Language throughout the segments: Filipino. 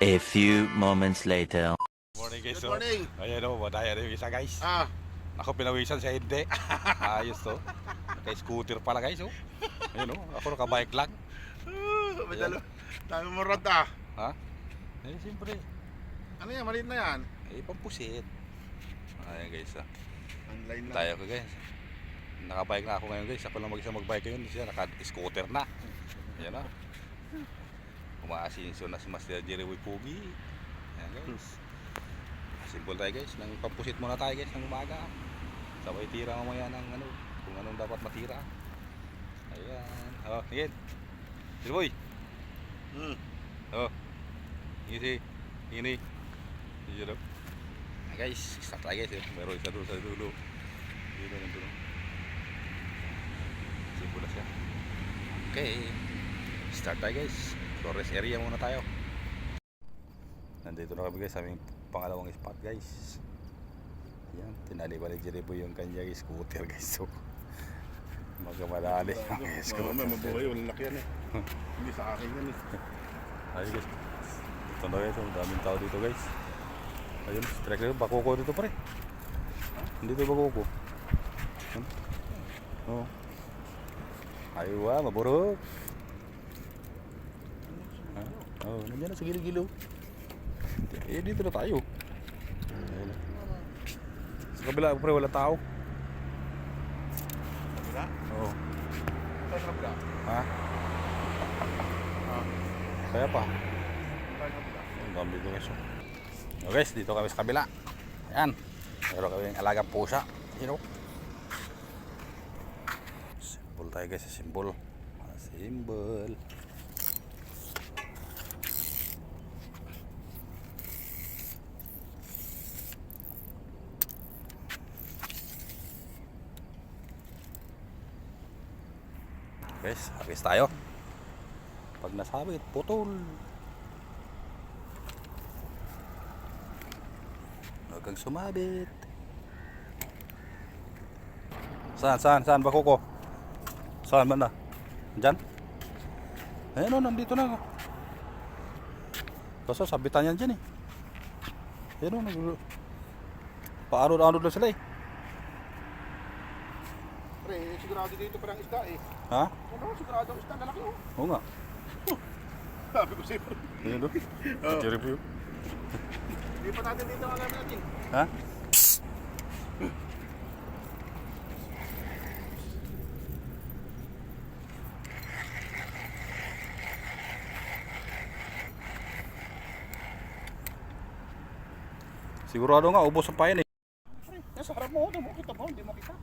A few moments later. Morning guys. Good morning. Ayan o, madaya na yung isa guys. Ako pinawisan siya hindi. Ayos to. Naka-scooter pala guys oh. Ayun o, ako naka-bike lang. Madalo. Dami mo rod ah. Ha? Eh siyempre. Ano yan? Maliit na yan. Eh pampusit. Ayan guys ah. Online lang. Tayo ko guys. Naka-bike na ako ngayon guys. Ako lang mag-isa mag-bike ngayon. Siya naka-scooter na. Ayan o. Umaasinso na si Master Jerry Boy Pugi. Ayan guys. Simple tayo guys. Nang pampusit muna tayo guys ng umaga. Sabay tira mamaya ng ano. Kung anong dapat matira. Ayan. Oh, again. Jerry Boy. Oh. Easy. Ini. Ayan o. Guys, start tayo guys. Meron isa doon sa dulo. Dito ng dulo. Simple na siya. Okay. Start tayo guys. Flores area muna tayo. Nandito na kami guys sa aming pangalawang spot guys. Yan, tinali-bali Jerry Boy yung kanyang scooter guys. So, magamadali ang scooter. Mabuhay, walang laki yan eh. Hindi sa akin yan eh. Ayun guys. Ito na guys, ang daming tao dito guys. Ayun, strike na yun. Bakoko dito pre. Dito bakoko. Oh. Ayun, maburok. Oh, nandiyan na sa gilid-gilid. Eh, dito na tayo. Ayun. Sa kabila, pre, wala tao. Kabila? Oo. Saan kabila? Ha? Kaya pa. Saan kabila? Ang dami dito guys. Oh guys, dito kami sa kabila. Ayan. Meron kami yung alagang pusa. You know? Symbol tayo guys, symbol. Symbol. Guys, habis tayo. Pag nasabit, putol. Huwag kang sumabit. Saan? Bakoko? Saan man na? Diyan? Ayan o, nandito na. Kaso sabitan yan dyan eh. Ayan o, paanod-anod lang sila eh. Pre, sigurado dito parang isda eh. Ha? Ano, sigurado ang isda, lalaki oh. Oo nga. Sabi ko sa'yo. Ayan o. Jerry Boy. Hindi pa natin dito ang alam natin. Ha? Sigurado nga, ubos ang payan eh. Pre, nasa harap mo, hindi mo kita ba? Hindi mo kita.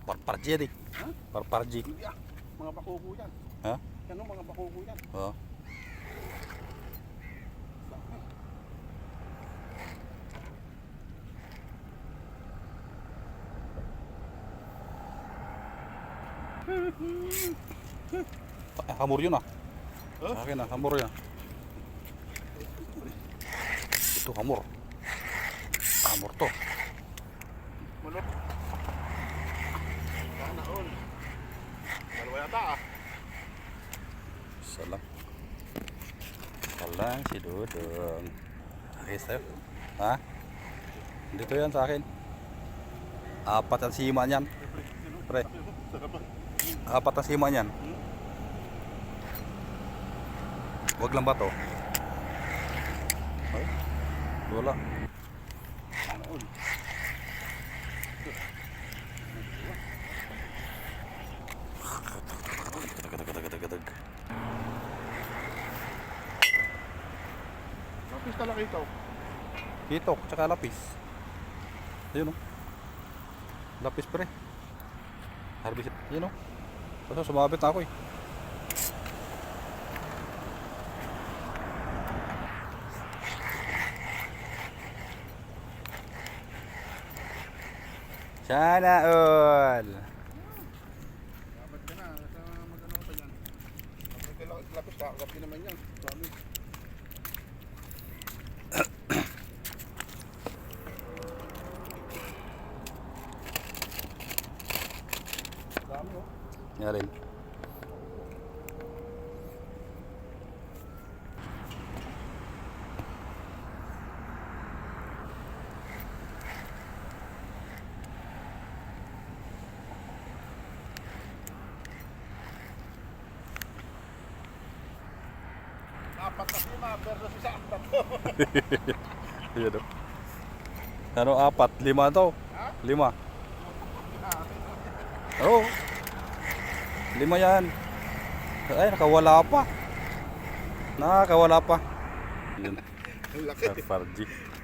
Parparji eh. Ha? Parparji. Hindi ah, mga bakugo yan. Ha? Ano, mga bakugo yan. Oo. Hamur yun ah. Huh? Akin na, hamur yan. Ito hamur. Hamur to. Manok. Sana all. Dalawa yata ah. Salam. Salam si Dudong. Ayos tayo. Ha? Dito yan sa akin. Apat ang sima niyan. Pre. Apat ang sima niyan. Huwag lang ba to? Ay, wala. Sana all. Lapis talaga ito. Hitok, tsaka lapis. Ayun o. Lapis pre. Harbis. Ayun o. Kasi sumabit na ako eh. Sana all. Dapat ka na. Sa magano pa yan. Lapis kakagap din naman yan. Promise. Dami oh. Yan rin. versus isa. Ayan o. Ano, 4, 5 to? 5. Oo. 5 yan. Ay, nakawala pa. Nakawala pa. Yun. Ang laki. FRG.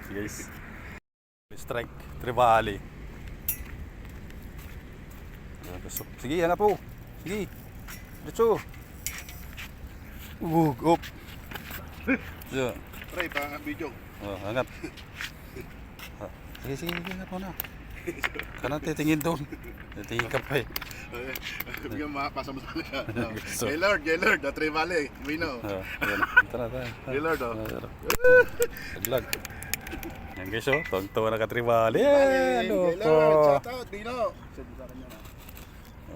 Guys. Strike. Tribali. Sige, hanap po. Sige. Diretso. Up. Yeah. Try pa video. Oh, angat. Sige, sige, angat mo na. Kanan titingin doon. Titingin ka pa eh. Bigyan makapasa mo sana siya. So- Gaylord, the Tree Valley. We know. Ayan. Tara. Gaylord, oh. Taglag. Yan guys, oh. Tuwang-tuwa na ka-tribali. Gaylord, Ano Gaylord, po? shout out, Dino. Sabi sa kanya na.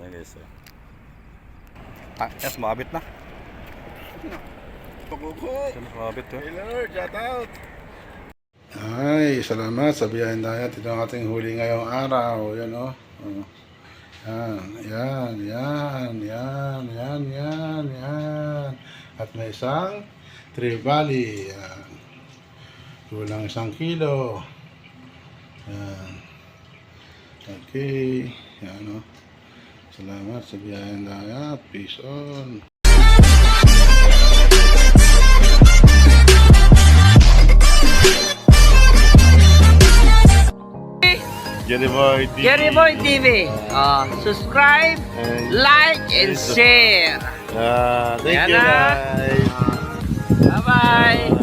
Ayan guys, oh. Yes, mabit na. Pagkukuk. Yes, mabit, oh. Gaylord, shout out. Ay, salamat sa biyahe na yan. Ito ang ating huli ngayong araw. Yan o. Oh. Yan. At may isang trevally. Yan. Kulang 1 kilo. Yan. Okay. Yan o. Salamat sa biyahe na yan. Peace on. Jerry Boy TV. Subscribe, like, and share. Thank Yan you na. guys. Bye-bye.